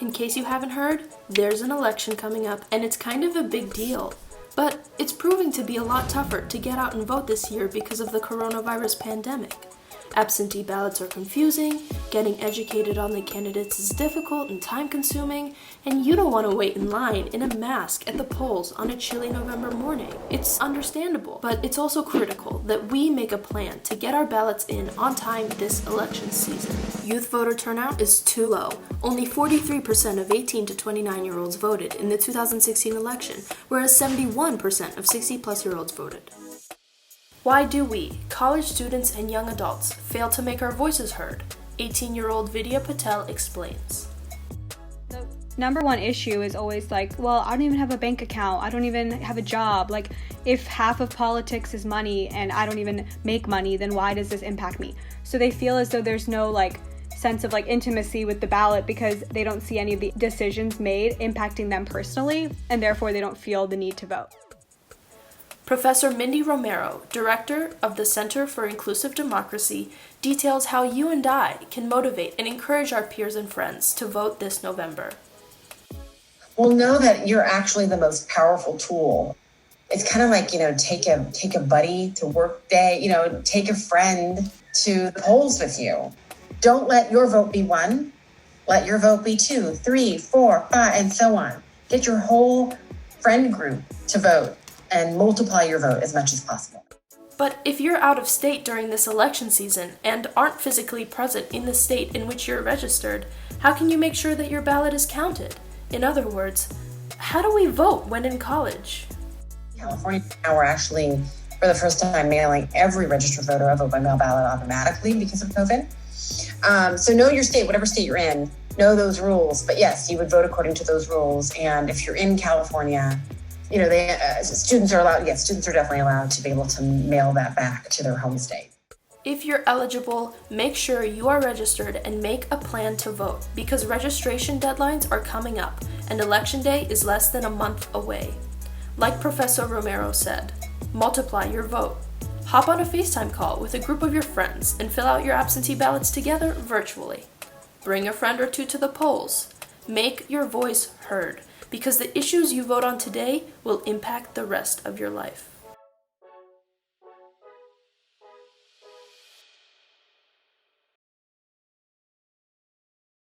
In case you haven't heard, there's an election coming up, and it's kind of a big deal. But it's proving to be a lot tougher to get out and vote this year because of the coronavirus pandemic. Absentee ballots are confusing, getting educated on the candidates is difficult and time-consuming, and you don't want to wait in line in a mask at the polls on a chilly November morning. It's understandable, but it's also critical that we make a plan to get our ballots in on time this election season. Youth voter turnout is too low. Only 43% of 18 to 29-year-olds voted in the 2016 election, whereas 71% of 60-plus-year-olds voted. Why do we, college students and young adults, fail to make our voices heard? 18-year-old Vidya Patel explains. The number one issue is always like, well, I don't even have a bank account. I don't even have a job. Like, if half of politics is money and I don't even make money, then why does this impact me? So they feel as though there's no sense of intimacy with the ballot because they don't see any of the decisions made impacting them personally, and therefore they don't feel the need to vote. Professor Mindy Romero, director of the Center for Inclusive Democracy, details how you and I can motivate and encourage our peers and friends to vote this November. Well, know that you're actually the most powerful tool. It's kind of like, take a buddy to work day, take a friend to the polls with you. Don't let your vote be one. Let your vote be 2, 3, 4, 5, and so on. Get your whole friend group to vote and multiply your vote as much as possible. But if you're out of state during this election season and aren't physically present in the state in which you're registered, how can you make sure that your ballot is counted? In other words, how do we vote when in college? California now we're actually, for the first time, mailing every registered voter a vote by mail ballot automatically because of COVID. So know your state, whatever state you're in, know those rules. But yes, you would vote according to those rules. And if you're in California, students are definitely allowed to be able to mail that back to their home state. If you're eligible, make sure you are registered and make a plan to vote because registration deadlines are coming up and election day is less than a month away. Like Professor Romero said, multiply your vote. Hop on a FaceTime call with a group of your friends and fill out your absentee ballots together virtually. Bring a friend or two to the polls. Make your voice heard, because the issues you vote on today will impact the rest of your life.